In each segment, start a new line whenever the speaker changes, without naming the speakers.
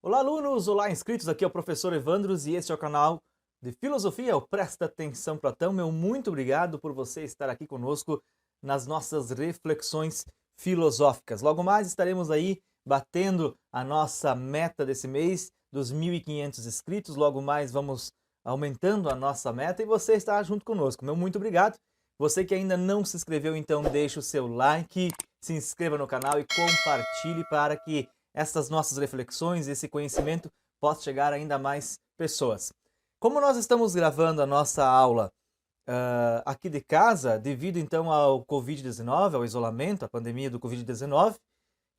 Olá, alunos! Olá, inscritos! Aqui é o professor Evandros e este é o canal de Filosofia, o Presta Atenção Platão. Meu muito obrigado por você estar aqui conosco nas nossas reflexões filosóficas. Logo mais estaremos aí batendo a nossa meta desse mês dos 1.500 inscritos. Logo mais vamos aumentando a nossa meta e você está junto conosco. Meu muito obrigado! Você que ainda não se inscreveu, então deixe o seu like, se inscreva no canal e compartilhe para que essas nossas reflexões, esse conhecimento possa chegar a ainda mais pessoas. Como nós estamos gravando a nossa aula aqui de casa, devido então ao Covid-19, ao isolamento, à pandemia do Covid-19,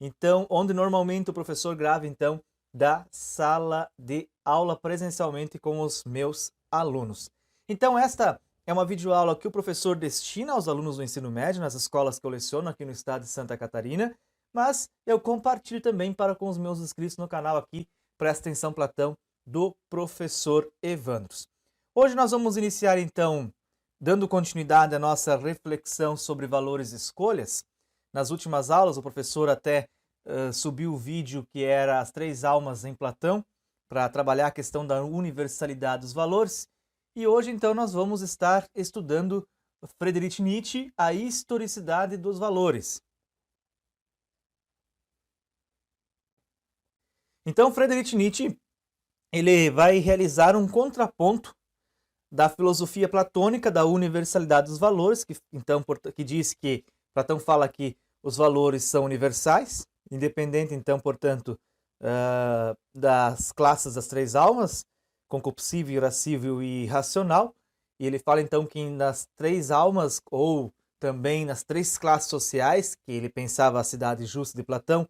então, onde normalmente o professor grava então da sala de aula presencialmente com os meus alunos. Então, esta é uma videoaula que o professor destina aos alunos do ensino médio, nas escolas que eu leciono aqui no estado de Santa Catarina, mas eu compartilho também para com os meus inscritos no canal aqui, Presta Atenção Platão, do professor Evandros. Hoje nós vamos iniciar então, dando continuidade à nossa reflexão sobre valores e escolhas. Nas últimas aulas o professor até subiu o vídeo que era as 3 almas em Platão, para trabalhar a questão da universalidade dos valores. E hoje então nós vamos estar estudando Friedrich Nietzsche, a historicidade dos valores. Então, Friedrich Nietzsche, ele vai realizar um contraponto da filosofia platônica da universalidade dos valores, que diz que Platão fala que os valores são universais, independente, então, portanto, das classes das 3 almas, concupiscível, irascível e racional. E ele fala, então, que nas 3 almas, ou também nas 3 classes sociais, que ele pensava a cidade justa de Platão,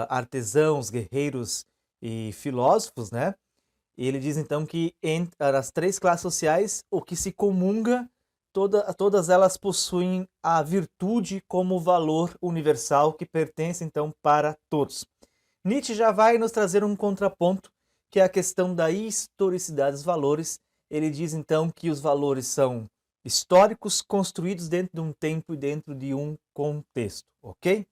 artesãos, guerreiros e filósofos, né? E ele diz então que entre as 3 classes sociais, o que se comunga, todas elas possuem a virtude como valor universal que pertence então para todos. Nietzsche já vai nos trazer um contraponto, que é a questão da historicidade dos valores. Ele diz então que os valores são históricos, construídos dentro de um tempo e dentro de um contexto, ok?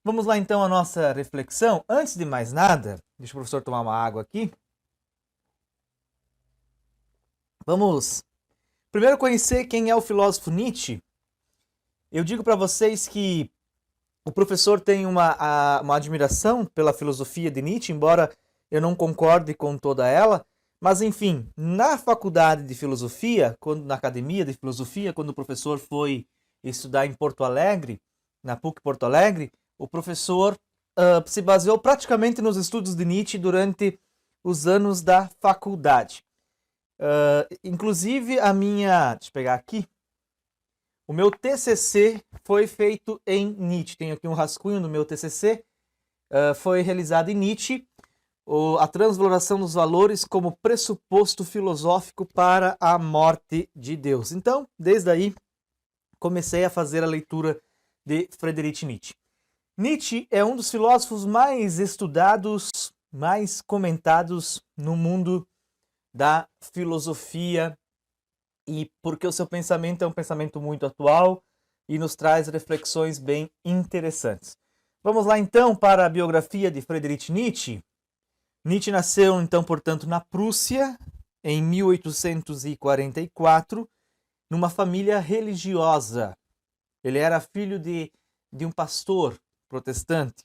Vamos lá então à nossa reflexão. Antes de mais nada, deixa o professor tomar uma água aqui. Vamos primeiro conhecer quem é o filósofo Nietzsche. Eu digo para vocês que o professor tem uma admiração pela filosofia de Nietzsche, embora eu não concorde com toda ela, mas enfim, na faculdade de filosofia, na academia de filosofia, quando o professor foi estudar em Porto Alegre, na PUC Porto Alegre, o professor se baseou praticamente nos estudos de Nietzsche durante os anos da faculdade. Inclusive deixa eu pegar aqui, o meu TCC foi feito em Nietzsche. Tenho aqui um rascunho do meu TCC, foi realizado em Nietzsche, a transvaloração dos valores como pressuposto filosófico para a morte de Deus. Então, desde aí, comecei a fazer a leitura de Friedrich Nietzsche. Nietzsche é um dos filósofos mais estudados, mais comentados no mundo da filosofia, e porque o seu pensamento é um pensamento muito atual e nos traz reflexões bem interessantes. Vamos lá então para a biografia de Friedrich Nietzsche. Nietzsche nasceu então, portanto, na Prússia em 1844, numa família religiosa. Ele era filho de um pastor protestante.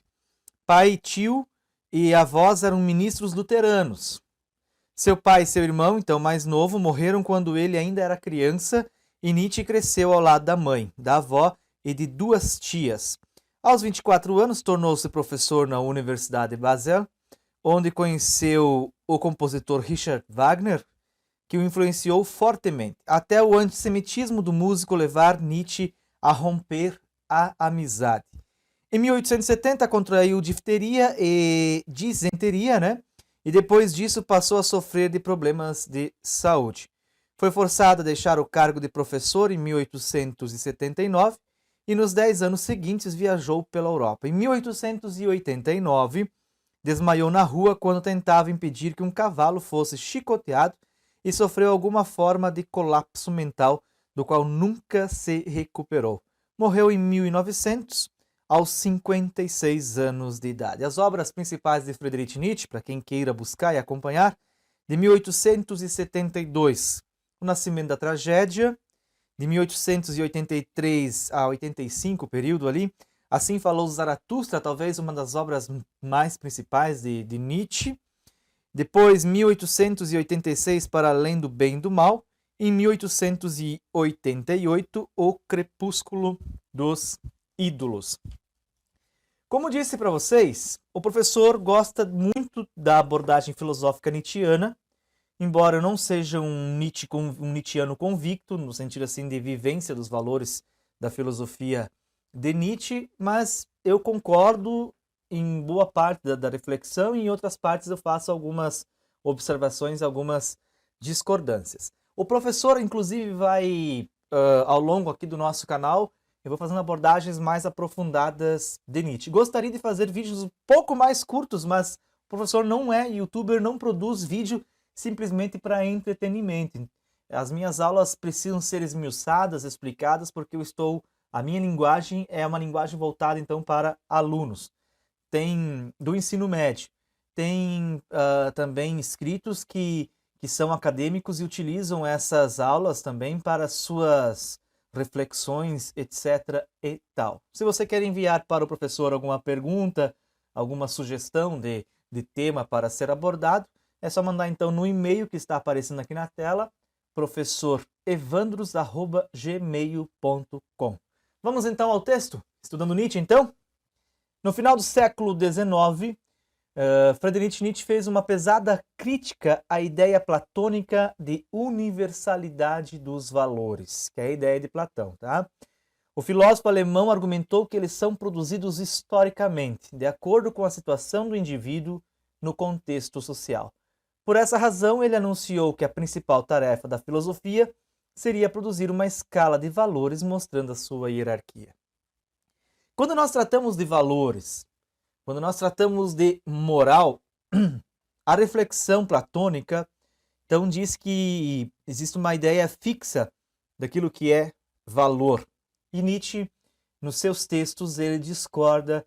Pai, tio e avós eram ministros luteranos. Seu pai e seu irmão, então mais novo, morreram quando ele ainda era criança e Nietzsche cresceu ao lado da mãe, da avó e de 2 tias. Aos 24 anos, tornou-se professor na Universidade de Basel, onde conheceu o compositor Richard Wagner, que o influenciou fortemente, até o antissemitismo do músico levar Nietzsche a romper a amizade. Em 1870 contraiu difteria e disenteria, né? E depois disso passou a sofrer de problemas de saúde. Foi forçado a deixar o cargo de professor em 1879 e nos 10 anos seguintes viajou pela Europa. Em 1889, desmaiou na rua quando tentava impedir que um cavalo fosse chicoteado e sofreu alguma forma de colapso mental, do qual nunca se recuperou. Morreu em 1900, aos 56 anos de idade. As obras principais de Friedrich Nietzsche, para quem queira buscar e acompanhar, de 1872, O Nascimento da Tragédia, de 1883 a 85, período ali, Assim Falou Zaratustra, talvez uma das obras mais principais de Nietzsche. Depois, 1886, Para Além do Bem e do Mal. Em 1888, O Crepúsculo dos Ídolos. Como disse para vocês, o professor gosta muito da abordagem filosófica nietzschiana, embora eu não seja um nietzschiano convicto, no sentido assim de vivência dos valores da filosofia de Nietzsche, mas eu concordo em boa parte da reflexão e em outras partes eu faço algumas observações, algumas discordâncias. O professor, inclusive, vai, ao longo aqui do nosso canal, eu vou fazendo abordagens mais aprofundadas de Nietzsche. Gostaria de fazer vídeos um pouco mais curtos, mas o professor não é youtuber, não produz vídeo simplesmente para entretenimento. As minhas aulas precisam ser esmiuçadas, explicadas, porque a minha linguagem é uma linguagem voltada então para alunos. Tem do ensino médio, tem também inscritos que são acadêmicos e utilizam essas aulas também para suas reflexões, etc. e tal. Se você quer enviar para o professor alguma pergunta, alguma sugestão de tema para ser abordado, é só mandar então no e-mail que está aparecendo aqui na tela, professorevandros@gmail.com. Vamos então ao texto, estudando Nietzsche então? No final do século XIX, Friedrich Nietzsche fez uma pesada crítica à ideia platônica de universalidade dos valores, que é a ideia de Platão, tá? O filósofo alemão argumentou que eles são produzidos historicamente, de acordo com a situação do indivíduo no contexto social. Por essa razão, ele anunciou que a principal tarefa da filosofia seria produzir uma escala de valores mostrando a sua hierarquia. Quando nós tratamos de valores, quando nós tratamos de moral, a reflexão platônica então diz que existe uma ideia fixa daquilo que é valor. E Nietzsche, nos seus textos, ele discorda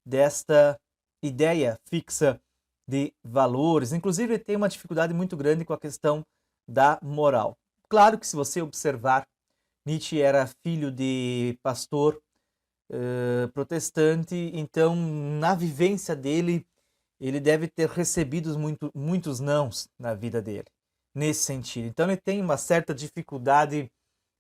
desta ideia fixa de valores. Inclusive, ele tem uma dificuldade muito grande com a questão da moral. Claro que se você observar, Nietzsche era filho de pastor protestante, então na vivência dele, ele deve ter recebido muitos nãos na vida dele, nesse sentido. Então ele tem uma certa dificuldade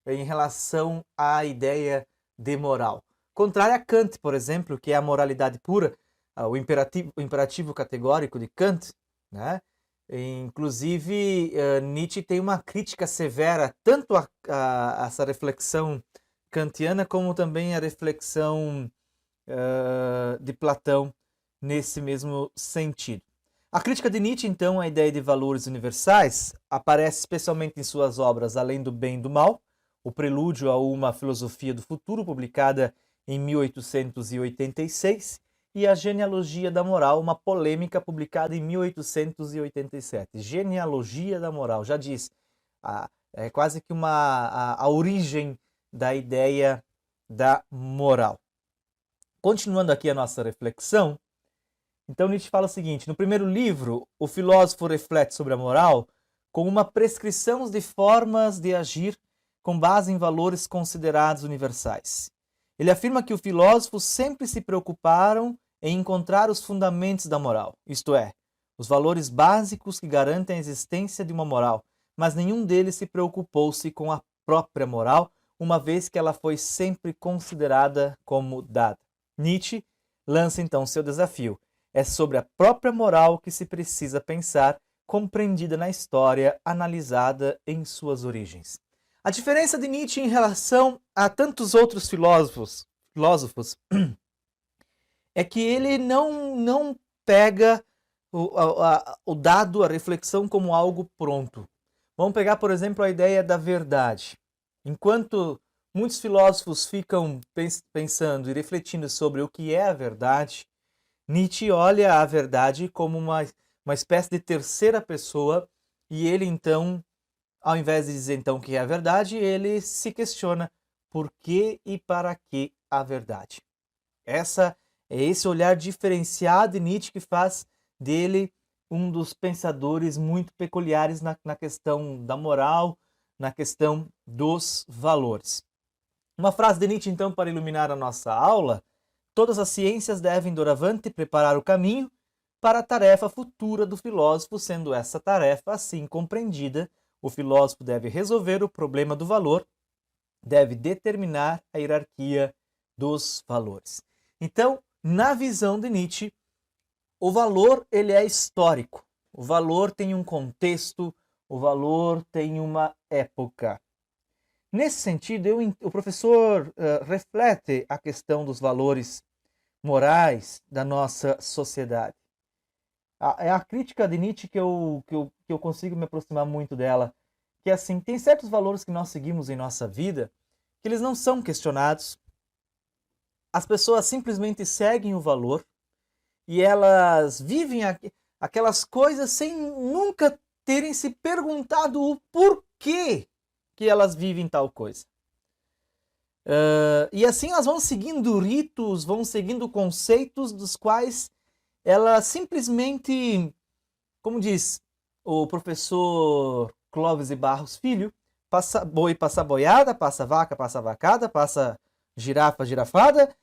em relação à ideia de moral. Contrário a Kant, por exemplo, que é a moralidade pura, o imperativo categórico de Kant, né? Inclusive, Nietzsche tem uma crítica severa tanto a essa reflexão kantiana como também a reflexão de Platão nesse mesmo sentido. A crítica de Nietzsche, então, à ideia de valores universais, aparece especialmente em suas obras Além do Bem e do Mal, o prelúdio a uma filosofia do futuro, publicada em 1886, e a Genealogia da Moral, uma polêmica publicada em 1887. Genealogia da Moral, já diz, é quase que a origem da ideia da moral. Continuando aqui a nossa reflexão, então Nietzsche fala o seguinte: no primeiro livro, o filósofo reflete sobre a moral com uma prescrição de formas de agir com base em valores considerados universais. Ele afirma que os filósofos sempre se preocuparam em encontrar os fundamentos da moral, isto é, os valores básicos que garantem a existência de uma moral, mas nenhum deles se preocupou-se com a própria moral, uma vez que ela foi sempre considerada como dada. Nietzsche lança então seu desafio. É sobre a própria moral que se precisa pensar, compreendida na história, analisada em suas origens. A diferença de Nietzsche em relação a tantos outros filósofos é que ele não pega o dado, a reflexão como algo pronto. Vamos pegar, por exemplo, a ideia da verdade. Enquanto muitos filósofos ficam pensando e refletindo sobre o que é a verdade, Nietzsche olha a verdade como uma espécie de terceira pessoa e ele então, ao invés de dizer então que é a verdade, ele se questiona por que e para que a verdade. É esse olhar diferenciado de Nietzsche que faz dele um dos pensadores muito peculiares na questão da moral, na questão dos valores. Uma frase de Nietzsche, então, para iluminar a nossa aula: todas as ciências devem, doravante, preparar o caminho para a tarefa futura do filósofo, sendo essa tarefa assim compreendida, o filósofo deve resolver o problema do valor, deve determinar a hierarquia dos valores. Então, na visão de Nietzsche, o valor ele é histórico, o valor tem um contexto, o valor tem uma época. Nesse sentido, o professor reflete a questão dos valores morais da nossa sociedade. É a crítica de Nietzsche que eu consigo me aproximar muito dela, que é assim, tem certos valores que nós seguimos em nossa vida que eles não são questionados. As pessoas simplesmente seguem o valor e elas vivem aquelas coisas sem nunca terem se perguntado o porquê que elas vivem tal coisa. E assim elas vão seguindo ritos, vão seguindo conceitos dos quais elas simplesmente, como diz o professor Clóvis de Barros Filho, passa boi, passa boiada, passa vaca, passa vacada, passa girafa, girafada,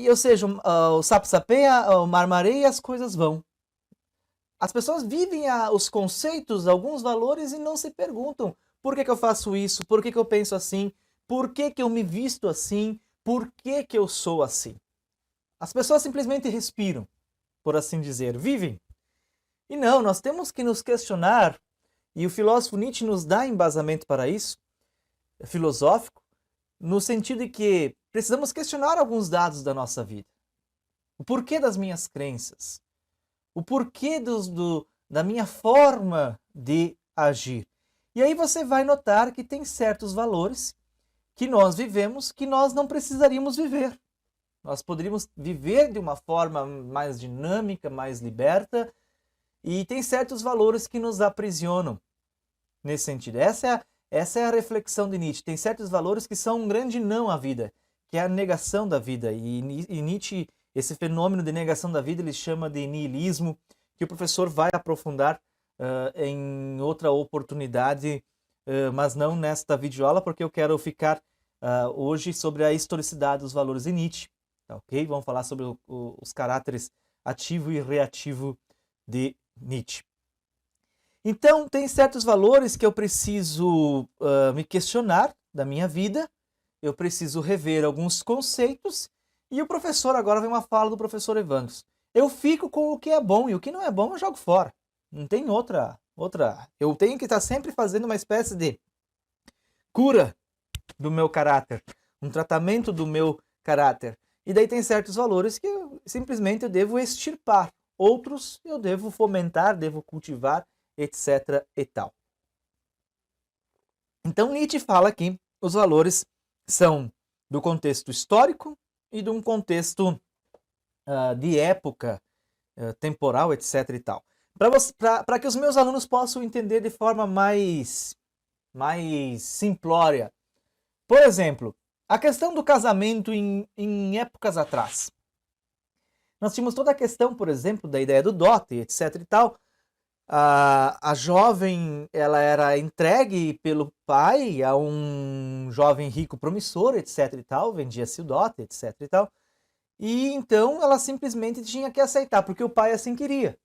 ou seja, o sapo sapeia, o mar mareia e as coisas vão. As pessoas vivem os conceitos, alguns valores e não se perguntam por que eu faço isso, por que eu penso assim, por que eu me visto assim, por que eu sou assim. As pessoas simplesmente respiram, por assim dizer, vivem. E não, nós temos que nos questionar, e o filósofo Nietzsche nos dá embasamento para isso, filosófico, no sentido de que precisamos questionar alguns dados da nossa vida. O porquê das minhas crenças, o porquê da minha forma de agir. E aí você vai notar que tem certos valores que nós vivemos que nós não precisaríamos viver. Nós poderíamos viver de uma forma mais dinâmica, mais liberta, e tem certos valores que nos aprisionam nesse sentido. Essa é a reflexão de Nietzsche. Tem certos valores que são um grande não à vida, que é a negação da vida. E Nietzsche, esse fenômeno de negação da vida, ele chama de niilismo, que o professor vai aprofundar em outra oportunidade, mas não nesta videoaula, porque eu quero ficar hoje sobre a historicidade dos valores de Nietzsche. Tá, ok? Vamos falar sobre os caráteres ativo e reativo de Nietzsche. Então, tem certos valores que eu preciso me questionar da minha vida, eu preciso rever alguns conceitos, e o professor, agora vem uma fala do professor Evandros. Eu fico com o que é bom, e o que não é bom eu jogo fora. Não tem outra. Eu tenho que estar sempre fazendo uma espécie de cura do meu caráter, um tratamento do meu caráter. E daí tem certos valores que simplesmente eu devo extirpar. Outros eu devo fomentar, devo cultivar, etc. e tal. Então Nietzsche fala que os valores são do contexto histórico e de um contexto de época, temporal, etc. e tal. Para que os meus alunos possam entender de forma mais simplória. Por exemplo, a questão do casamento em épocas atrás. Nós tínhamos toda a questão, por exemplo, da ideia do dote, etc. e tal. A jovem, ela era entregue pelo pai a um jovem rico promissor, etc. e tal, vendia-se o dote, etc. e tal. E então ela simplesmente tinha que aceitar, porque o pai assim queria.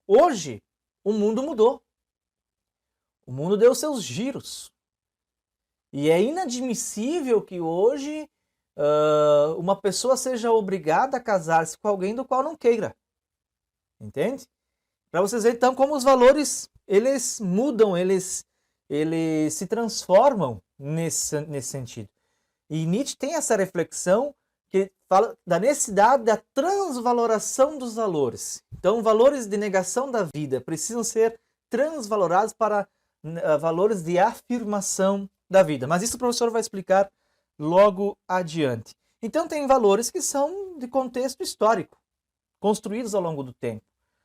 Hoje, o mundo mudou. O mundo deu seus giros. E é inadmissível que hoje uma pessoa seja obrigada a casar-se com alguém do qual não queira. Entende? Para vocês verem, então, como os valores, eles mudam, eles se transformam nesse sentido. E Nietzsche tem essa reflexão que fala da necessidade da transvaloração dos valores. Então, valores de negação da vida precisam ser transvalorados para valores de afirmação da vida. Mas isso o professor vai explicar logo adiante. Então, tem valores que são de contexto histórico, construídos ao longo do tempo.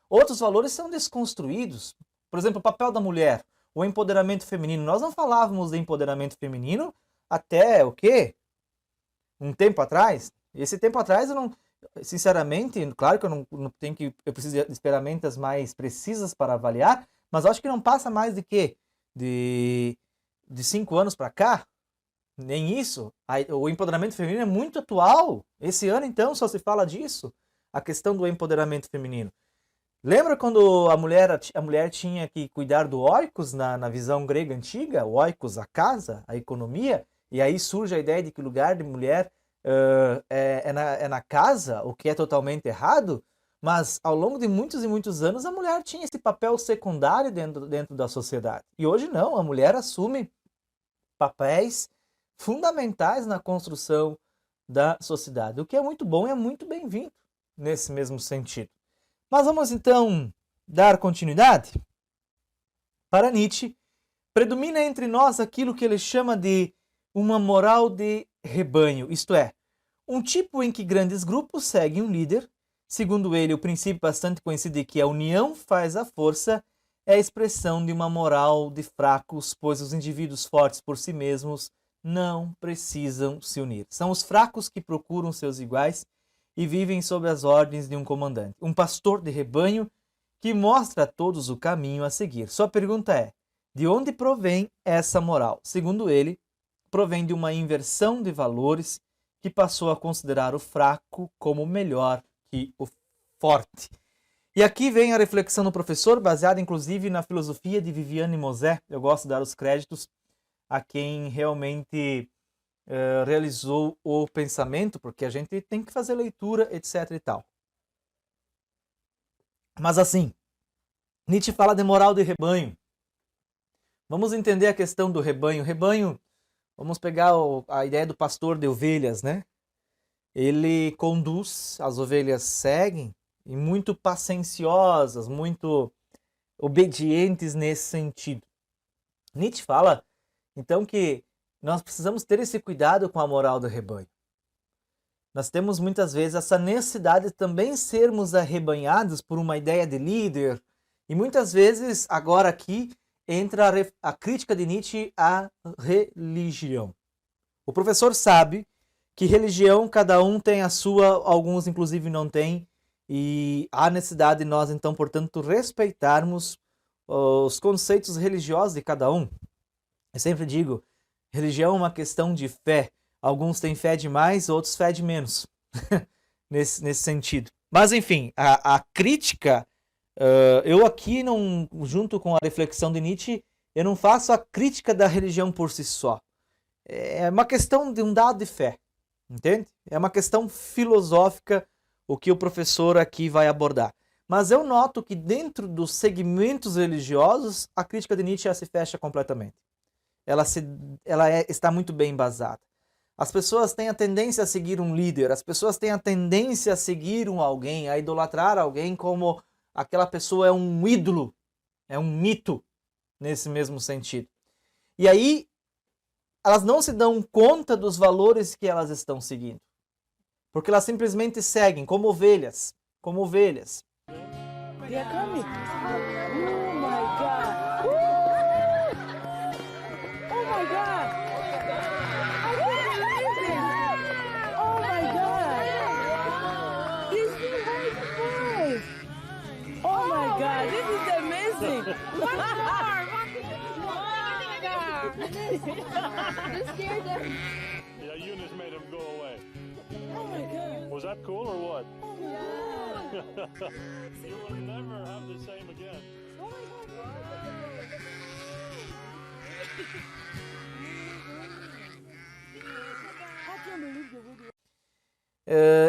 Outros valores são desconstruídos. Por exemplo, o papel da mulher, o empoderamento feminino. Nós não falávamos de empoderamento feminino até o quê? Um tempo atrás. Esse tempo atrás eu não, sinceramente, claro que eu não tenho que, eu preciso de ferramentas mais precisas para avaliar, mas eu acho que não passa mais de quê? De 5 anos para cá, nem isso. O empoderamento feminino é muito atual. Esse ano, então, só se fala disso, a questão do empoderamento feminino. Lembra quando a mulher tinha que cuidar do oikos na visão grega antiga? O oikos, a casa, a economia, e aí surge a ideia de que o lugar de mulher é na casa, o que é totalmente errado, mas ao longo de muitos e muitos anos a mulher tinha esse papel secundário dentro da sociedade. E hoje não, a mulher assume papéis fundamentais na construção da sociedade, o que é muito bom e é muito bem-vindo nesse mesmo sentido. Mas vamos então dar continuidade? Para Nietzsche, predomina entre nós aquilo que ele chama de uma moral de rebanho, isto é, um tipo em que grandes grupos seguem um líder. Segundo ele, o princípio bastante conhecido de que a união faz a força é a expressão de uma moral de fracos, pois os indivíduos fortes por si mesmos não precisam se unir. São os fracos que procuram seus iguais e vivem sob as ordens de um comandante, um pastor de rebanho que mostra a todos o caminho a seguir. Sua pergunta é: de onde provém essa moral? Segundo ele, provém de uma inversão de valores que passou a considerar o fraco como melhor que o forte. E aqui vem a reflexão do professor, baseada inclusive na filosofia de Viviane Mosé. Eu gosto de dar os créditos a quem realmente realizou o pensamento, porque a gente tem que fazer leitura, etc. e tal. Mas assim, Nietzsche fala de moral de rebanho. Vamos entender a questão do rebanho. Rebanho, vamos pegar a ideia do pastor de ovelhas, né? Ele conduz, as ovelhas seguem, e muito pacienciosas, muito obedientes nesse sentido. Nietzsche fala, então, que nós precisamos ter esse cuidado com a moral do rebanho. Nós temos muitas vezes essa necessidade de também sermos arrebanhados por uma ideia de líder, e muitas vezes, agora aqui, entra a crítica de Nietzsche à religião. O professor sabe que religião, cada um tem a sua, alguns inclusive não têm, e há necessidade de nós, então, portanto, respeitarmos os conceitos religiosos de cada um. Eu sempre digo, religião é uma questão de fé. Alguns têm fé demais, outros fé de menos, nesse sentido. Mas, enfim, a crítica, eu aqui, não, junto com a reflexão de Nietzsche, eu não faço a crítica da religião por si só. É uma questão de um dado de fé, entende? É uma questão filosófica o que o professor aqui vai abordar. Mas eu noto que dentro dos segmentos religiosos, a crítica de Nietzsche se fecha completamente. Ela está muito bem embasada. As pessoas têm a tendência a seguir um líder, as pessoas têm a tendência a seguir alguém, a idolatrar alguém como aquela pessoa é um ídolo, é um mito, nesse mesmo sentido. E aí, elas não se dão conta dos valores que elas estão seguindo. Porque elas simplesmente seguem como ovelhas, como ovelhas.
They are coming. Oh my God. Oh my God. I can't believe it. Oh my God. He's still right. Oh my God. This is amazing. One more.
You scared them.
Yeah, Eunice made him go away.
Oh my God.
Was that cool or what?
Oh my God.
You will never have the same again.
Oh my God. I can't believe the video.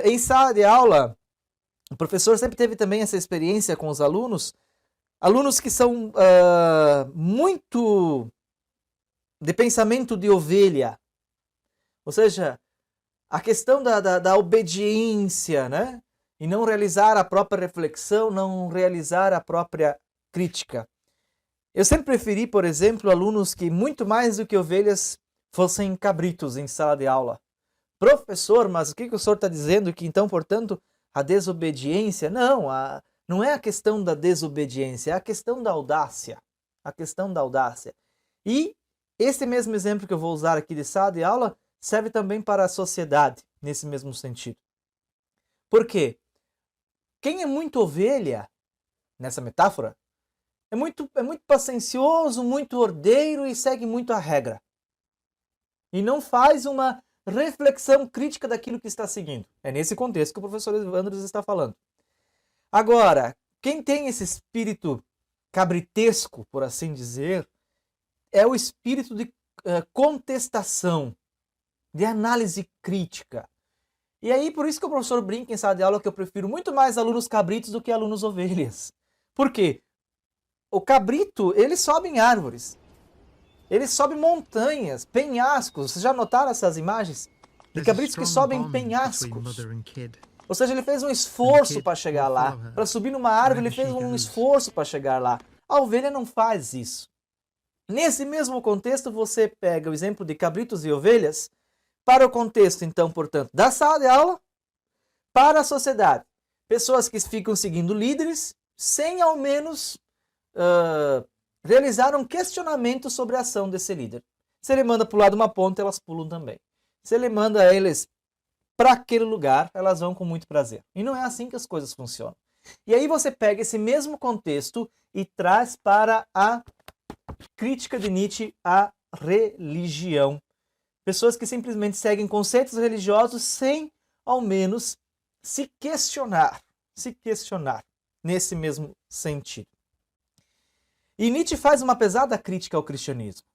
Em sala de aula, o professor sempre teve também essa experiência com os alunos que são muito de pensamento de ovelha. Ou seja, a questão da obediência, né? E não realizar a própria reflexão, não realizar a própria crítica. Eu sempre preferi, por exemplo, alunos que muito mais do que ovelhas fossem cabritos em sala de aula. Professor, mas o que o senhor está dizendo? Que então, portanto, a desobediência? Não, não é a questão da desobediência, é a questão da audácia. A questão da audácia. E esse mesmo exemplo que eu vou usar aqui de sala de aula serve também para a sociedade. nesse mesmo sentido. Por quê? Quem é muito ovelha, nessa metáfora, é muito paciencioso, muito ordeiro e segue muito a regra. E não faz uma reflexão crítica daquilo que está seguindo. É nesse contexto que o professor Evandros está falando. Agora, quem tem esse espírito cabritesco, por assim dizer, é o espírito de contestação, de análise crítica. E aí, por isso que o professor brinca em sala de aula que eu prefiro muito mais alunos cabritos do que alunos ovelhas. Por quê? O cabrito, ele sobe em árvores. Ele sobe montanhas, penhascos. Vocês já notaram essas imagens? De cabritos que sobem em penhascos. Ou seja, ele fez um esforço para chegar lá. Para subir numa árvore, ele fez um esforço para chegar lá. A ovelha não faz isso. Nesse mesmo contexto, você pega o exemplo de cabritos e ovelhas para o contexto, então, portanto, da sala de aula para a sociedade. Pessoas que ficam seguindo líderes sem, ao menos, realizar um questionamento sobre a ação desse líder. Se ele manda pular de uma ponta, elas pulam também. Se ele manda eles para aquele lugar, elas vão com muito prazer. E não é assim que as coisas funcionam. E aí você pega esse mesmo contexto e traz para a crítica de Nietzsche à religião. Pessoas que simplesmente seguem conceitos religiosos sem, ao menos, se questionar nesse mesmo sentido. E Nietzsche faz uma pesada crítica ao cristianismo.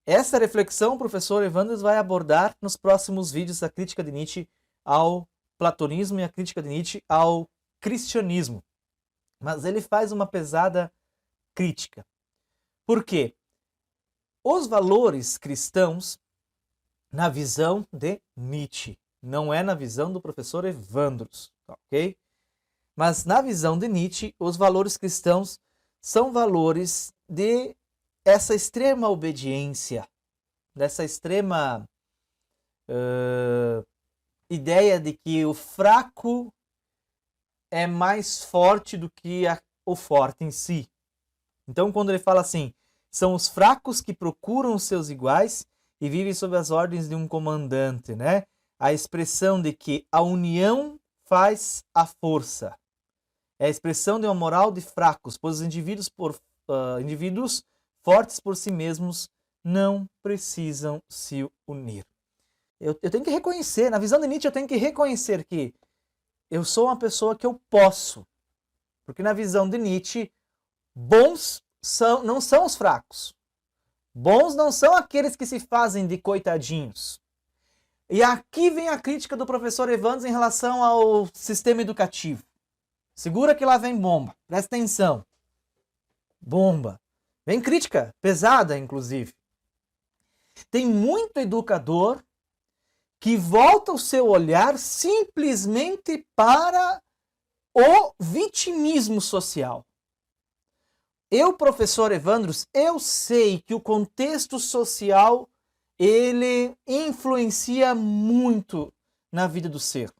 Essa reflexão o professor Evandros vai abordar nos próximos vídeos, a crítica de Nietzsche ao platonismo e a crítica de Nietzsche ao cristianismo. Mas ele faz uma pesada crítica. Por quê? Os valores cristãos, na visão de Nietzsche, não é na visão do professor Evandros, ok? Mas na visão de Nietzsche, os valores cristãos são valores de essa extrema obediência, dessa extrema ideia de que o fraco é mais forte do que o forte em si. Então, quando ele fala assim, são os fracos que procuram os seus iguais e vivem sob as ordens de um comandante, né? A expressão de que a união faz a força. É a expressão de uma moral de fracos, pois os indivíduos fortes por si mesmos não precisam se unir. Eu tenho que reconhecer, na visão de Nietzsche, eu tenho que reconhecer que eu sou uma pessoa que eu posso. Porque na visão de Nietzsche, bons não são os fracos. Bons não são aqueles que se fazem de coitadinhos. E aqui vem a crítica do professor Evandros em relação ao sistema educativo. Segura que lá vem bomba. Presta atenção. Bomba. Vem crítica, pesada inclusive. Tem muito educador que volta o seu olhar simplesmente para o vitimismo social. Eu, professor Evandros, eu sei que o contexto social, ele influencia muito na vida do ser.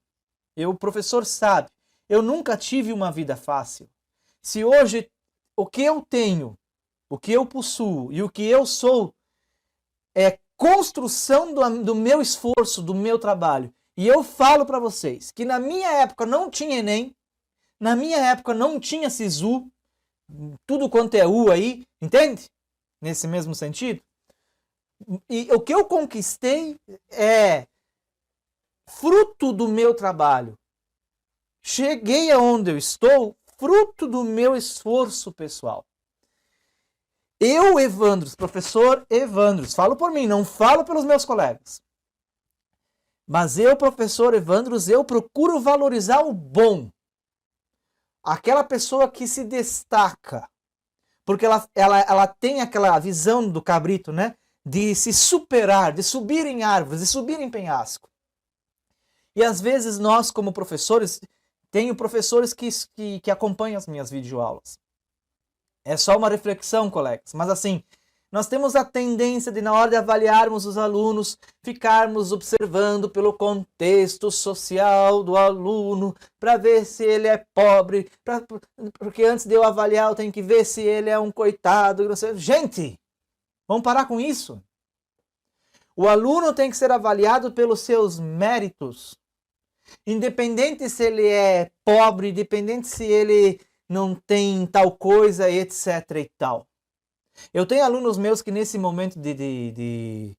O professor sabe, eu nunca tive uma vida fácil. Se hoje o que eu tenho, o que eu possuo e o que eu sou é construção do meu esforço, do meu trabalho. E eu falo para vocês que na minha época não tinha Enem, na minha época não tinha SISU, tudo quanto é U aí, entende? Nesse mesmo sentido. E o que eu conquistei é fruto do meu trabalho. Cheguei aonde eu estou, fruto do meu esforço pessoal. Eu, Evandros, professor Evandros, falo por mim, não falo pelos meus colegas. Mas eu, professor Evandros, eu procuro valorizar o bom. Aquela pessoa que se destaca. Porque ela tem aquela visão do cabrito, né? De se superar, de subir em árvores, de subir em penhasco. E às vezes nós, como professores, tenho professores que acompanham as minhas videoaulas. É só uma reflexão, colegas. Mas assim, nós temos a tendência de, na hora de avaliarmos os alunos, ficarmos observando pelo contexto social do aluno, para ver se ele é pobre, porque antes de eu avaliar eu tenho que ver se ele é um coitado. Gente, vamos parar com isso. O aluno tem que ser avaliado pelos seus méritos. Independente se ele é pobre, independente se ele não tem tal coisa, etc. e tal. Eu tenho alunos meus que nesse momento de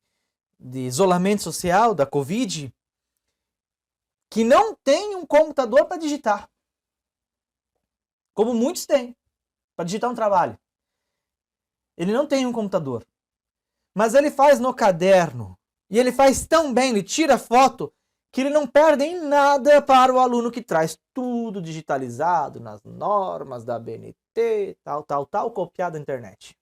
isolamento social, da Covid, que não tem um computador para digitar. Como muitos têm, para digitar um trabalho. Ele não tem um computador. Mas ele faz no caderno. E ele faz tão bem, ele tira foto, que ele não perde em nada para o aluno que traz tudo digitalizado nas normas da ABNT, tal, copiado da internet.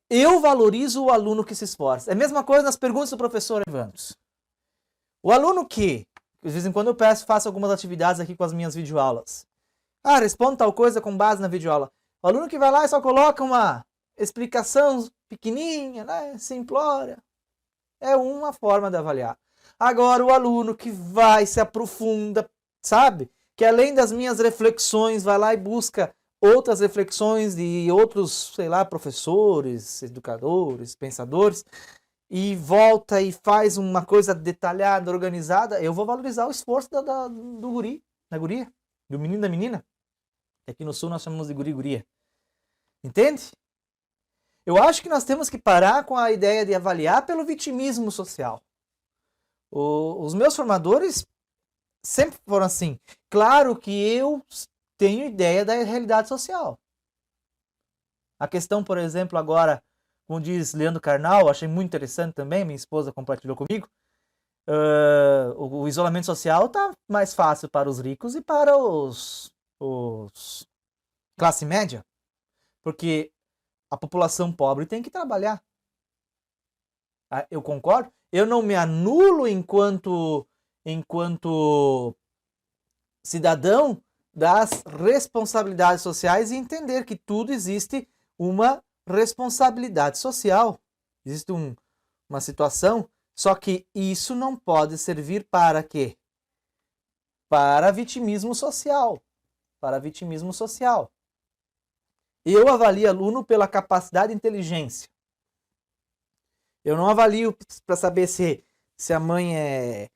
Eu valorizo o aluno que se esforça. É a mesma coisa nas perguntas do professor Evandros. O aluno que, de vez em quando eu peço, faço algumas atividades aqui com as minhas videoaulas. Responde tal coisa com base na videoaula. O aluno que vai lá e só coloca uma explicação pequenininha, né, simplória, é uma forma de avaliar. Agora, o aluno que vai, se aprofunda, sabe? Que além das minhas reflexões, vai lá e busca outras reflexões de outros, sei lá, professores, educadores, pensadores, e volta e faz uma coisa detalhada, organizada, eu vou valorizar o esforço do guri, da guria, do menino da menina. Aqui no Sul nós chamamos de guri-guria. Entende? Eu acho que nós temos que parar com a ideia de avaliar pelo vitimismo social. Os meus formadores sempre foram assim. Claro que eu tenho ideia da realidade social. A questão, por exemplo, agora, como diz Leandro Carnal, achei muito interessante também, minha esposa compartilhou comigo, o isolamento social está mais fácil para os ricos e para os classe média, porque a população pobre tem que trabalhar. Eu concordo. Eu não me anulo enquanto cidadão das responsabilidades sociais e entender que tudo existe uma responsabilidade social. Existe uma situação, só que isso não pode servir para quê? Para vitimismo social. Para vitimismo social. Eu avalio aluno pela capacidade e inteligência. Eu não avalio para saber se a mãe é...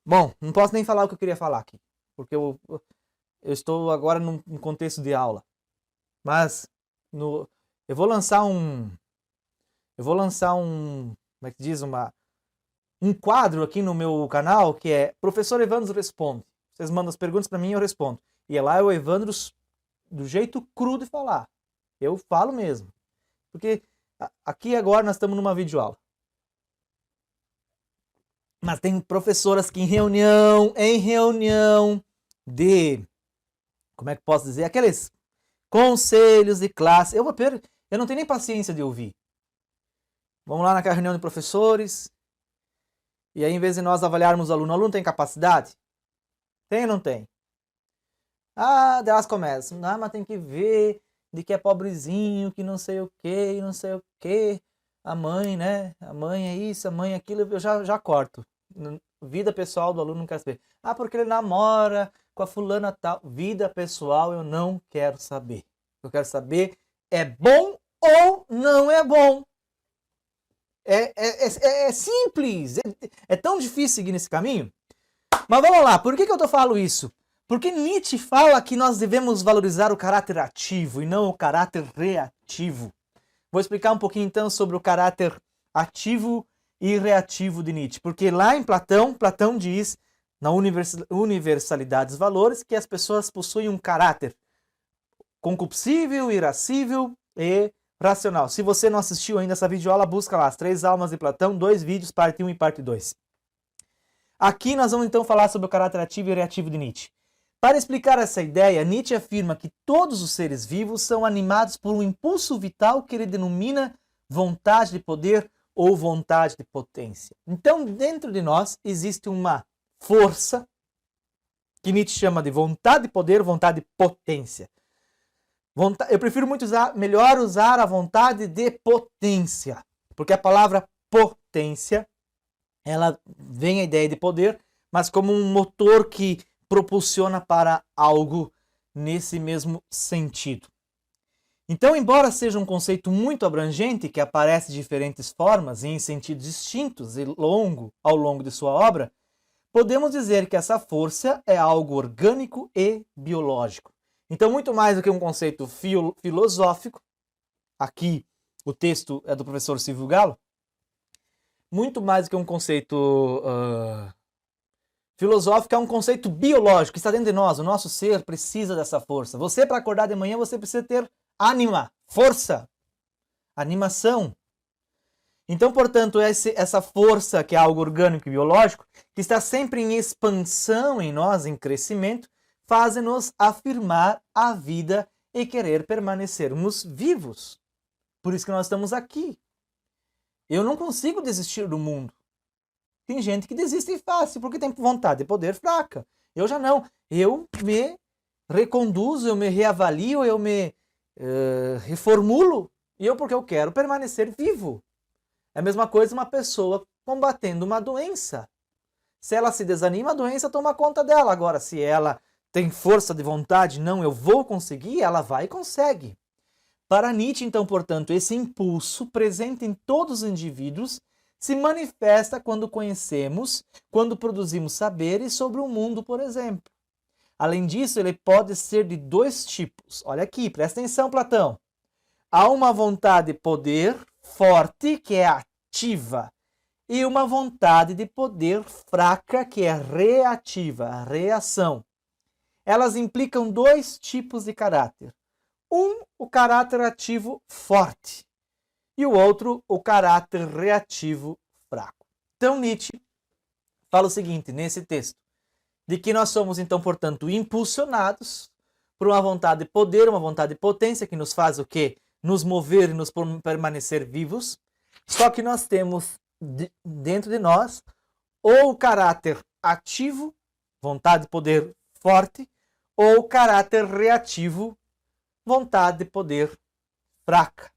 Bom, não posso nem falar o que eu queria falar aqui, porque eu estou agora num contexto de aula. Mas eu vou lançar como é que diz, um quadro aqui no meu canal que é Professor Evandros Responde. Vocês mandam as perguntas para mim e eu respondo. E é lá o Evandros do jeito cru de falar. Eu falo mesmo. Porque aqui agora nós estamos numa videoaula. Mas tem professoras que em reunião de, como é que posso dizer, aqueles conselhos de classe, eu não tenho nem paciência de ouvir. Vamos lá naquela reunião de professores, e aí em vez de nós avaliarmos o aluno tem capacidade? Tem ou não tem? Elas começam, mas tem que ver de que é pobrezinho, que não sei o que, não sei o que. A mãe, né? A mãe é isso, a mãe é aquilo, eu já corto. Vida pessoal do aluno não quero saber. Porque ele namora com a fulana tal. Vida pessoal eu não quero saber. Eu quero saber é bom ou não é bom. É simples. É tão difícil seguir nesse caminho. Mas vamos lá, por que eu tô falando isso? Porque Nietzsche fala que nós devemos valorizar o caráter ativo e não o caráter reativo. Vou explicar um pouquinho então sobre o caráter ativo e reativo de Nietzsche. Porque lá em Platão diz, na universalidade dos valores, que as pessoas possuem um caráter concupiscível, irascível e racional. Se você não assistiu ainda essa videoaula, busca lá, As Três Almas de Platão, 2 vídeos, parte 1 e parte 2. Aqui nós vamos então falar sobre o caráter ativo e reativo de Nietzsche. Para explicar essa ideia, Nietzsche afirma que todos os seres vivos são animados por um impulso vital que ele denomina vontade de poder ou vontade de potência. Então, dentro de nós existe uma força que Nietzsche chama de vontade de poder, vontade de potência. Eu prefiro melhor usar a vontade de potência, porque a palavra potência, ela vem a ideia de poder, mas como um motor que propulsiona para algo nesse mesmo sentido. Então, embora seja um conceito muito abrangente, que aparece de diferentes formas e em sentidos distintos e ao longo de sua obra, podemos dizer que essa força é algo orgânico e biológico. Então, muito mais do que um conceito filosófico, aqui o texto é do professor Silvio Galo, muito mais do que um conceito filosófico, é um conceito biológico, que está dentro de nós. O nosso ser precisa dessa força. Você, para acordar de manhã, você precisa ter ânima, força, animação. Então, portanto, essa força, que é algo orgânico e biológico, que está sempre em expansão em nós, em crescimento, faz-nos afirmar a vida e querer permanecermos vivos. Por isso que nós estamos aqui. Eu não consigo desistir do mundo. Tem gente que desiste fácil porque tem vontade de poder fraca. Eu já não. Eu me reconduzo, eu me reavalio, eu me reformulo. E porque eu quero permanecer vivo. É a mesma coisa uma pessoa combatendo uma doença. Se ela se desanima, a doença toma conta dela. Agora, se ela tem força de vontade, não, eu vou conseguir, ela vai e consegue. Para Nietzsche, então, portanto, esse impulso presente em todos os indivíduos se manifesta quando conhecemos, quando produzimos saberes sobre o mundo, por exemplo. Além disso, ele pode ser de dois tipos. Olha aqui, presta atenção, Platão. Há uma vontade de poder forte, que é ativa, e uma vontade de poder fraca, que é reativa, a reação. Elas implicam dois tipos de caráter. O caráter ativo forte, e o outro, o caráter reativo fraco. Então, Nietzsche fala o seguinte, nesse texto, de que nós somos, então, portanto, impulsionados por uma vontade de poder, uma vontade de potência, que nos faz o quê? Nos mover e nos permanecer vivos. Só que nós temos dentro de nós ou o caráter ativo, vontade de poder forte, ou o caráter reativo, vontade de poder fraca.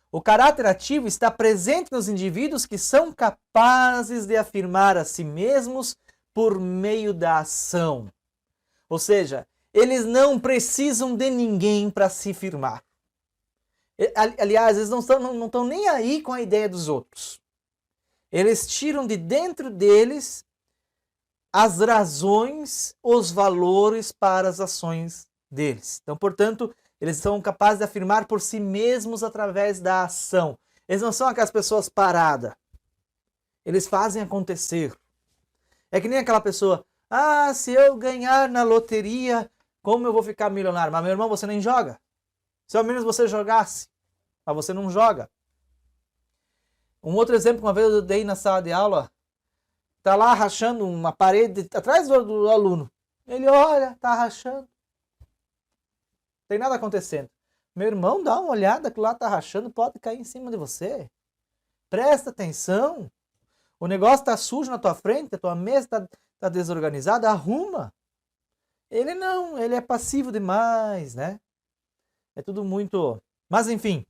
O caráter ativo está presente nos indivíduos que são capazes de afirmar a si mesmos por meio da ação. Ou seja, eles não precisam de ninguém para se firmar. Aliás, eles não estão nem aí com a ideia dos outros. Eles tiram de dentro deles as razões, os valores para as ações deles. Então, portanto, eles são capazes de afirmar por si mesmos através da ação. Eles não são aquelas pessoas paradas. Eles fazem acontecer. É que nem aquela pessoa, se eu ganhar na loteria, como eu vou ficar milionário? Mas, meu irmão, você nem joga. Se ao menos você jogasse, mas você não joga. Um outro exemplo, uma vez eu dei na sala de aula, tá lá rachando uma parede atrás do aluno. Ele olha, tá rachando. Tem nada acontecendo. Meu irmão, dá uma olhada, que lá tá rachando, pode cair em cima de você. Presta atenção. O negócio tá sujo na tua frente, a tua mesa tá desorganizada, arruma. Ele não, ele é passivo demais, né? É tudo muito... Mas enfim.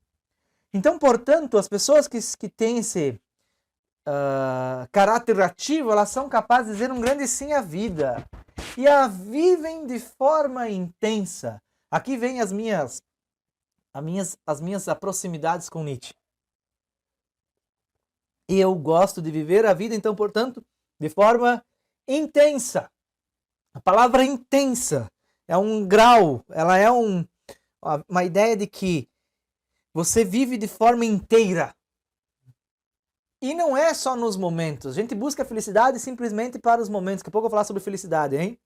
Então, portanto, as pessoas que têm esse caráter ativo, elas são capazes de dizer um grande sim à vida. E a vivem de forma intensa. Aqui vem as minhas proximidades com Nietzsche. E eu gosto de viver a vida, então, portanto, de forma intensa. A palavra intensa é um grau, ela é uma ideia de que você vive de forma inteira. E não é só nos momentos. A gente busca a felicidade simplesmente para os momentos. Daqui a pouco eu vou falar sobre felicidade, hein?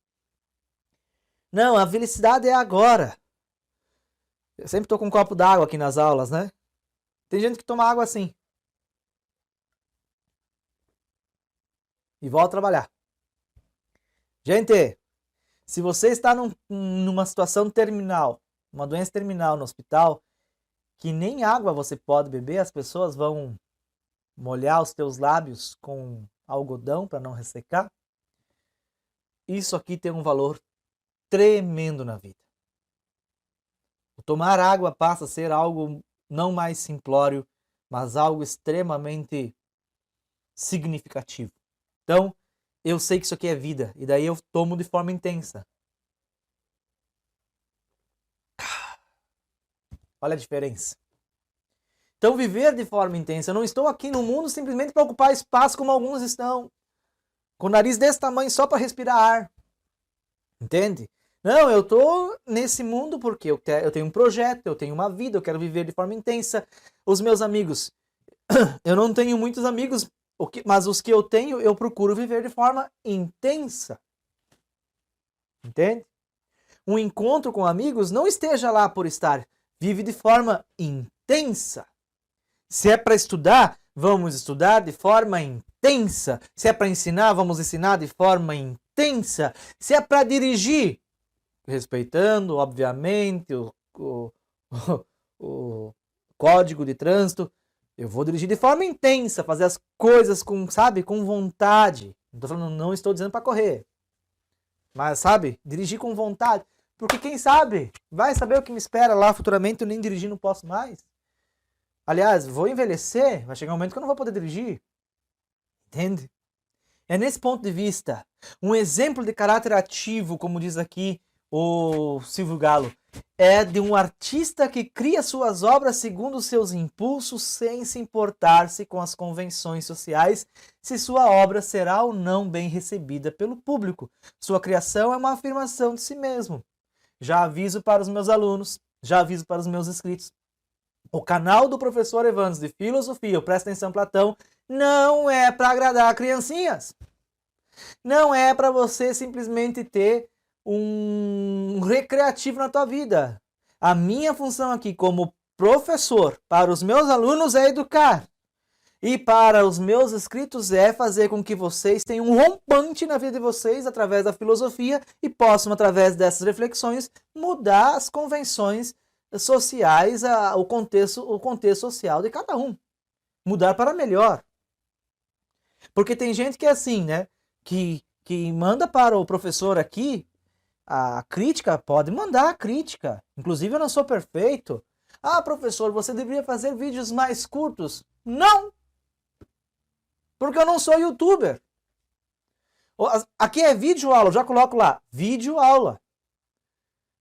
Não, a felicidade é agora. Eu sempre estou com um copo d'água aqui nas aulas, né? Tem gente que toma água assim. E volta a trabalhar. Gente, se você está numa situação terminal, uma doença terminal no hospital, que nem água você pode beber, as pessoas vão molhar os teus lábios com algodão para não ressecar. Isso aqui tem um valor tremendo na vida. O tomar água passa a ser algo não mais simplório, mas algo extremamente significativo. Então, eu sei que isso aqui é vida, e daí eu tomo de forma intensa. Olha a diferença. Então, viver de forma intensa. Eu não estou aqui no mundo simplesmente para ocupar espaço como alguns estão. Com o nariz desse tamanho só para respirar ar. Entende? Não, eu estou nesse mundo porque eu tenho um projeto, eu tenho uma vida, eu quero viver de forma intensa. Os meus amigos, eu não tenho muitos amigos, mas os que eu tenho, eu procuro viver de forma intensa. Entende? Um encontro com amigos, não esteja lá por estar. Vive de forma intensa. Se é para estudar, vamos estudar de forma intensa. Se é para ensinar, vamos ensinar de forma intensa. Se é para dirigir, respeitando, obviamente, o código de trânsito, eu vou dirigir de forma intensa, fazer as coisas com, sabe, com vontade. Não estou dizendo para correr. Mas, sabe, dirigir com vontade. Porque quem sabe, vai saber o que me espera lá futuramente, eu nem dirigir não posso mais. Aliás, vou envelhecer, vai chegar um momento que eu não vou poder dirigir. Entende? É nesse ponto de vista, um exemplo de caráter ativo, como diz aqui o Silvio Galo, é de um artista que cria suas obras segundo os seus impulsos, sem se importar-se com as convenções sociais, se sua obra será ou não bem recebida pelo público. Sua criação é uma afirmação de si mesmo. Já aviso para os meus alunos, já aviso para os meus inscritos. O canal do professor Evandros de Filosofia, Presta Atenção Platão, não é para agradar criancinhas. Não é para você simplesmente ter um recreativo na tua vida. A minha função aqui como professor para os meus alunos é educar. E para os meus inscritos é fazer com que vocês tenham um rompante na vida de vocês através da filosofia e possam, através dessas reflexões, mudar as convenções sociais, o contexto social de cada um. Mudar para melhor. Porque tem gente que é assim, né? Que manda para o professor aqui a crítica, pode mandar a crítica. Inclusive, eu não sou perfeito. Ah, professor, você deveria fazer vídeos mais curtos. Não! Porque eu não sou youtuber. Aqui é vídeo aula, eu já coloco lá, vídeo aula.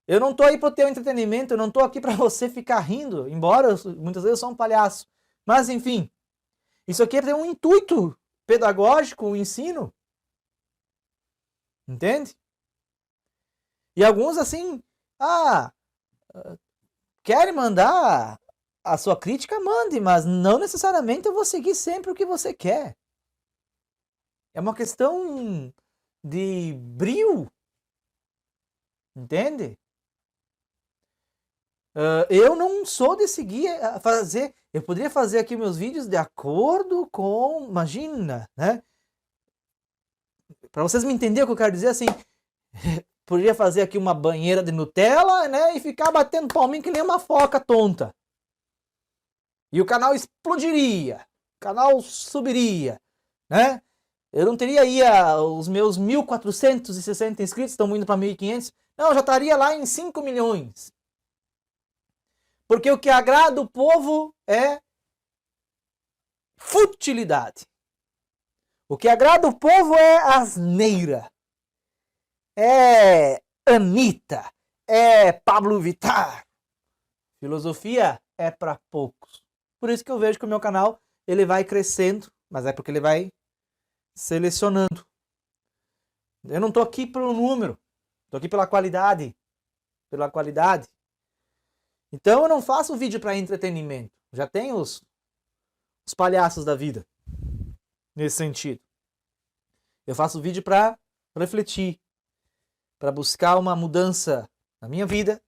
Eu não estou aí para o teu entretenimento, eu não estou aqui para você ficar rindo, embora muitas vezes eu sou um palhaço. Mas enfim, isso aqui tem um intuito pedagógico, um ensino. Entende? E alguns assim, querem mandar a sua crítica, mande, mas não necessariamente eu vou seguir sempre o que você quer. É uma questão de brio. Entende? Eu não sou de seguir fazer. Eu poderia fazer aqui meus vídeos de acordo com. Imagina, né? Para vocês me entenderem o que eu quero dizer, assim. Poderia fazer aqui uma banheira de Nutella, né? E ficar batendo palminho que nem uma foca tonta. E o canal explodiria. O canal subiria, né? Eu não teria aí os meus 1.460 inscritos, estão indo para 1.500. Não, eu já estaria lá em 5 milhões. Porque o que agrada o povo é futilidade. O que agrada o povo é asneira. É Anitta. É Pablo Vittar. Filosofia é para poucos. Por isso que eu vejo que o meu canal ele vai crescendo, mas é porque ele vai selecionando. Eu não estou aqui pelo número, estou aqui pela qualidade. Pela qualidade. Então eu não faço vídeo para entretenimento. Já tem os palhaços da vida. Nesse sentido. Eu faço vídeo para refletir. Para buscar uma mudança na minha vida.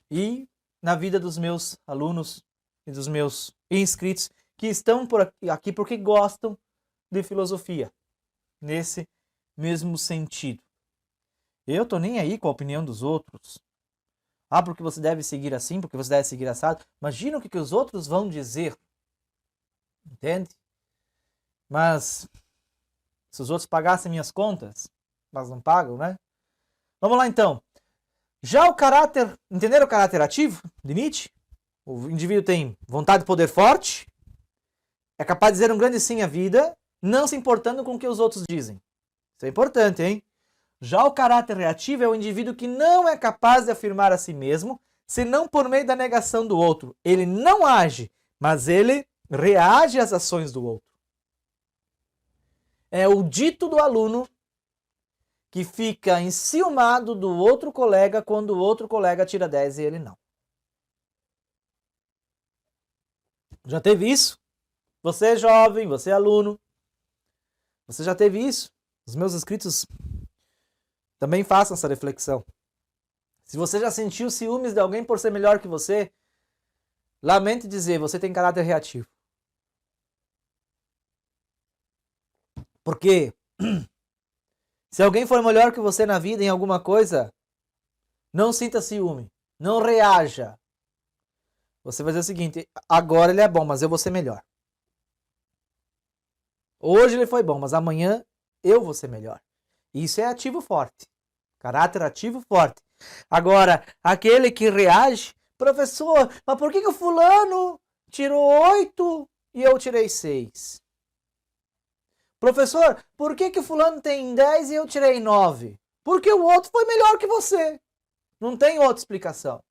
E na vida dos meus alunos e dos meus inscritos. Que estão por aqui porque gostam de filosofia. Nesse mesmo sentido. Eu tô nem aí com a opinião dos outros. Porque você deve seguir assim, porque você deve seguir assado. Imagina o que os outros vão dizer. Entende? Mas, se os outros pagassem minhas contas, mas não pagam, né? Vamos lá então. Já o caráter, entenderam o caráter ativo de Nietzsche? O indivíduo tem vontade de poder forte, é capaz de dizer um grande sim à vida, não se importando com o que os outros dizem. Isso é importante, hein? Já o caráter reativo é o indivíduo que não é capaz de afirmar a si mesmo, senão por meio da negação do outro. Ele não age, mas ele reage às ações do outro. É o dito do aluno que fica enciumado do outro colega quando o outro colega tira 10 e ele não. Já teve isso? Você é jovem, você é aluno. Você já teve isso? Os meus inscritos também façam essa reflexão. Se você já sentiu ciúmes de alguém por ser melhor que você, lamento dizer, você tem caráter reativo. Porque se alguém for melhor que você na vida em alguma coisa, não sinta ciúme, não reaja. Você vai dizer o seguinte, agora ele é bom, mas eu vou ser melhor. Hoje ele foi bom, mas amanhã eu vou ser melhor. Isso é ativo forte. Caráter ativo forte. Agora, aquele que reage, professor, mas por que o fulano tirou 8 e eu tirei 6? Professor, por que o fulano tem 10 e eu tirei 9? Porque o outro foi melhor que você. Não tem outra explicação.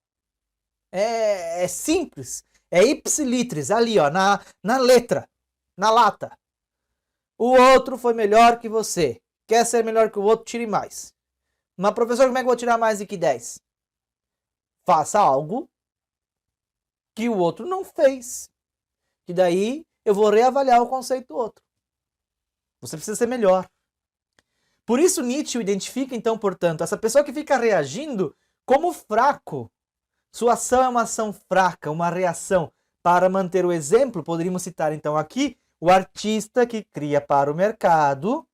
É simples. É ipsilitris, ali ó, na letra, na lata. O outro foi melhor que você. Quer ser melhor que o outro, tire mais. Mas professor, como é que eu vou tirar mais do que 10? Faça algo que o outro não fez. Que daí eu vou reavaliar o conceito do outro. Você precisa ser melhor. Por isso Nietzsche identifica, então, portanto, essa pessoa que fica reagindo como fraco. Sua ação é uma ação fraca, uma reação. Para manter o exemplo, poderíamos citar, então, aqui o artista que cria para o mercado,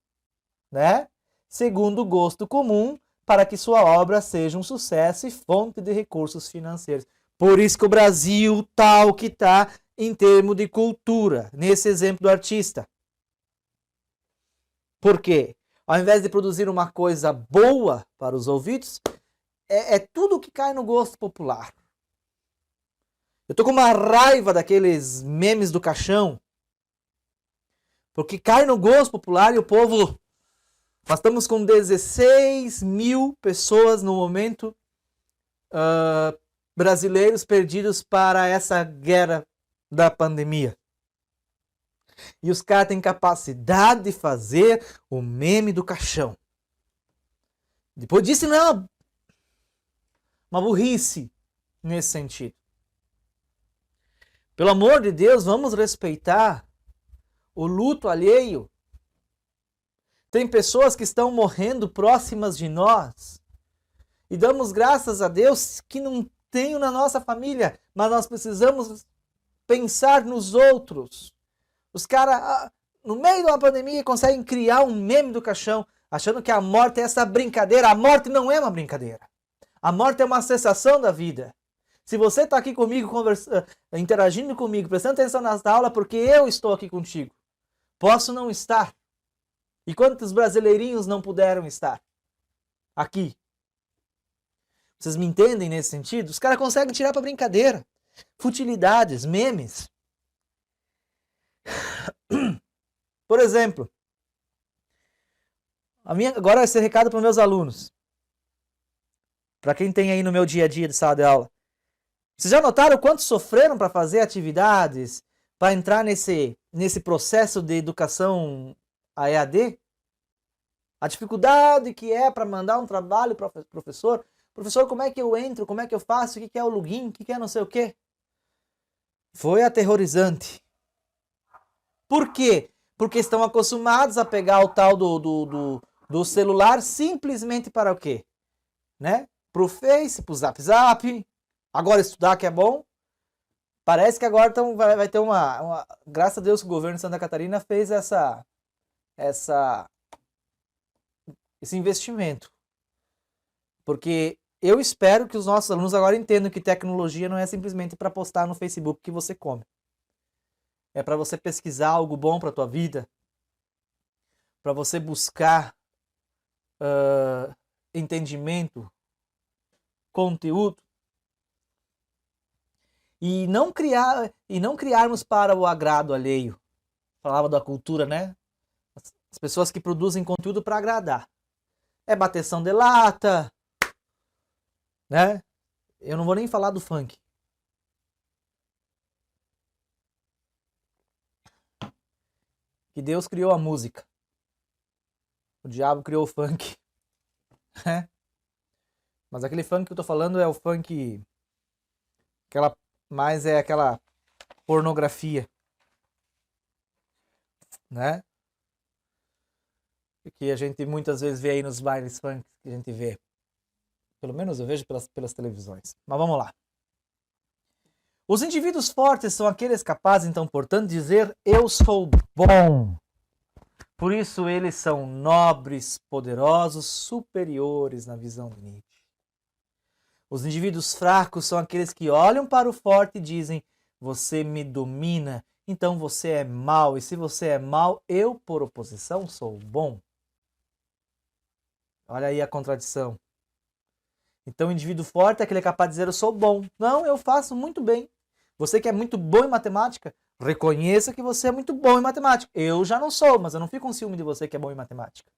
né? Segundo o gosto comum, para que sua obra seja um sucesso e fonte de recursos financeiros. Por isso que o Brasil tá o que tá em termos de cultura, nesse exemplo do artista. Por quê? Ao invés de produzir uma coisa boa para os ouvidos, é tudo que cai no gosto popular. Eu tô com uma raiva daqueles memes do caixão, porque cai no gosto popular e o povo... Nós estamos com 16 mil pessoas no momento, brasileiros perdidos para essa guerra da pandemia. E os caras têm capacidade de fazer o meme do caixão. Depois disso, não é uma burrice nesse sentido. Pelo amor de Deus, vamos respeitar o luto alheio. Tem pessoas que estão morrendo próximas de nós. E damos graças a Deus que não tenho na nossa família. Mas nós precisamos pensar nos outros. Os caras, no meio de uma pandemia, conseguem criar um meme do caixão, achando que a morte é essa brincadeira. A morte não é uma brincadeira. A morte é uma cessação da vida. Se você está aqui comigo, interagindo comigo, prestando atenção nas aulas, porque eu estou aqui contigo. Posso não estar. E quantos brasileirinhos não puderam estar aqui? Vocês me entendem nesse sentido? Os caras conseguem tirar para brincadeira. Futilidades, memes. Por exemplo, agora esse recado para os meus alunos. Para quem tem aí no meu dia a dia de sala de aula. Vocês já notaram quanto sofreram para fazer atividades, para entrar nesse processo de educação a EAD? A dificuldade que é para mandar um trabalho para o professor. Professor, como é que eu entro? Como é que eu faço? O que é o login? O que é não sei o quê? Foi aterrorizante. Por quê? Porque estão acostumados a pegar o tal do celular simplesmente para o quê? Né? Para o Face, para o Zap. Agora estudar que é bom. Parece que agora vai ter uma... Graças a Deus que o governo de Santa Catarina fez esse investimento. Porque eu espero que os nossos alunos agora entendam que tecnologia não é simplesmente para postar no Facebook que você come. É para você pesquisar algo bom para a tua vida. Para você buscar entendimento, conteúdo. E não criarmos para o agrado alheio. Falava da cultura, né? As pessoas que produzem conteúdo para agradar. É bateção de lata, né? Eu não vou nem falar do funk. Que Deus criou a música. O diabo criou o funk. Mas aquele funk que eu tô falando é o funk... mais é aquela pornografia. Né? Que a gente muitas vezes vê aí nos bailes funk que a gente vê. Pelo menos eu vejo pelas televisões. Mas vamos lá. Os indivíduos fortes são aqueles capazes, então, portanto, de dizer eu sou bom. Por isso eles são nobres, poderosos, superiores na visão de Nietzsche. Os indivíduos fracos são aqueles que olham para o forte e dizem você me domina, então você é mau. E se você é mau, eu, por oposição, sou bom. Olha aí a contradição. Então o indivíduo forte é aquele que é capaz de dizer eu sou bom. Não, eu faço muito bem. Você que é muito bom em matemática, reconheça que você é muito bom em matemática. Eu já não sou, mas eu não fico com ciúme de você que é bom em matemática.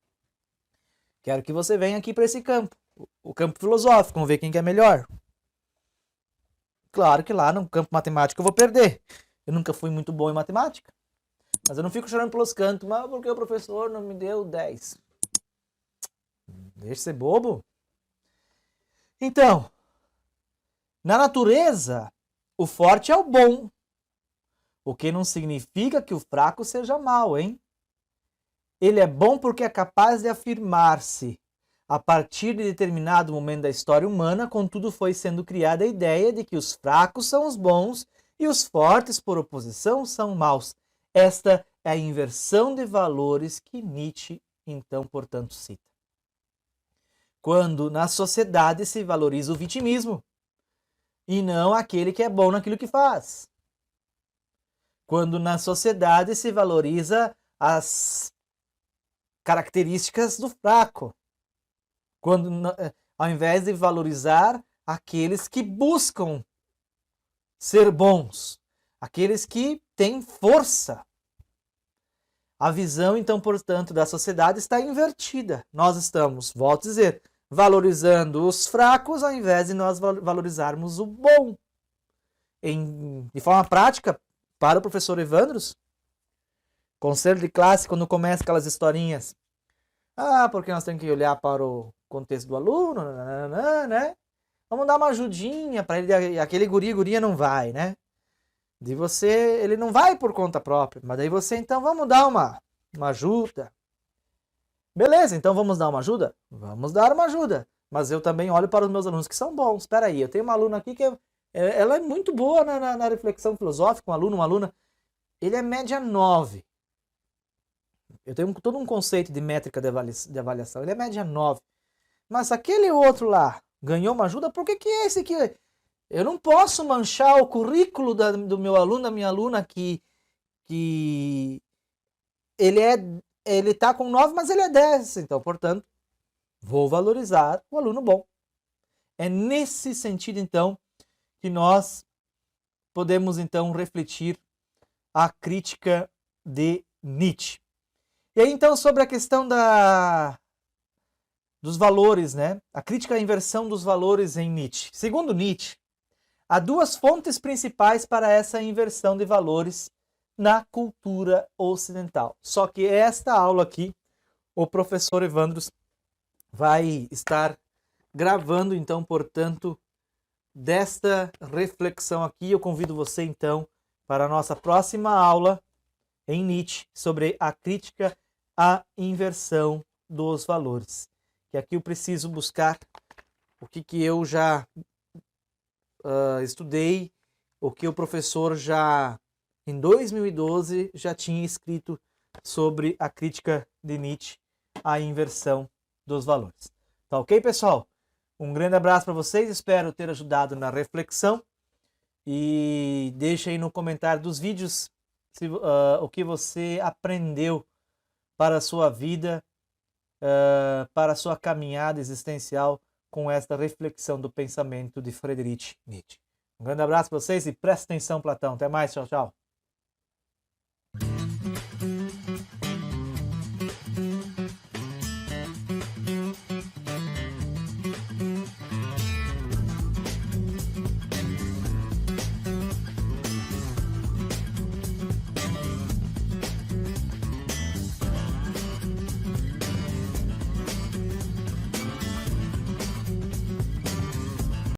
Quero que você venha aqui para esse campo. O campo filosófico, vamos ver quem que é melhor. Claro que lá no campo matemático eu vou perder. Eu nunca fui muito bom em matemática. Mas eu não fico chorando pelos cantos, mas porque o professor não me deu 10. Deixa de ser bobo. Então, na natureza, o forte é o bom. O que não significa que o fraco seja mau, hein? Ele é bom porque é capaz de afirmar-se. A partir de determinado momento da história humana, contudo, foi sendo criada a ideia de que os fracos são os bons e os fortes, por oposição, são maus. Esta é a inversão de valores que Nietzsche, então, portanto, cita. Quando na sociedade se valoriza o vitimismo e não aquele que é bom naquilo que faz. Quando na sociedade se valoriza as características do fraco. Quando, ao invés de valorizar aqueles que buscam ser bons, aqueles que têm força. A visão, então, portanto, da sociedade está invertida. Nós estamos, volto a dizer, valorizando os fracos ao invés de nós valorizarmos o bom. De forma prática, para o professor Evandros, conselho de classe, quando começa aquelas historinhas, porque nós temos que olhar para o contexto do aluno, né? Vamos dar uma ajudinha para ele, aquele guria não vai, né? De você, ele não vai por conta própria, mas daí você, então, vamos dar uma ajuda. Beleza, então vamos dar uma ajuda? Vamos dar uma ajuda. Mas eu também olho para os meus alunos que são bons. Espera aí, eu tenho uma aluna aqui que ela é muito boa na reflexão filosófica, um aluno, uma aluna. Ele é média 9. Eu tenho todo um conceito de métrica de avaliação. Ele é média 9. Mas aquele outro lá ganhou uma ajuda, por que é esse aqui? Eu não posso manchar o currículo do meu aluno, da minha aluna, que ele está com 9, mas ele é 10. Então, portanto, vou valorizar o aluno bom. É nesse sentido, então, que nós podemos, então, refletir a crítica de Nietzsche. E aí, então, sobre a questão dos valores, né? A crítica à inversão dos valores em Nietzsche. Segundo Nietzsche, há duas fontes principais para essa inversão de valores na cultura ocidental. Só que esta aula aqui, o professor Evandros vai estar gravando, então, portanto, desta reflexão aqui. Eu convido você, então, para a nossa próxima aula em Nietzsche sobre a crítica à inversão dos valores. Que aqui eu preciso buscar o que eu já estudei, o que o professor já, em 2012, já tinha escrito sobre a crítica de Nietzsche à inversão dos valores. Tá ok, pessoal? Um grande abraço para vocês, espero ter ajudado na reflexão. E deixe aí no comentário dos vídeos o que você aprendeu para a sua vida, para a sua caminhada existencial com esta reflexão do pensamento de Friedrich Nietzsche. Um grande abraço para vocês e presta atenção, Platão. Até mais, tchau, tchau.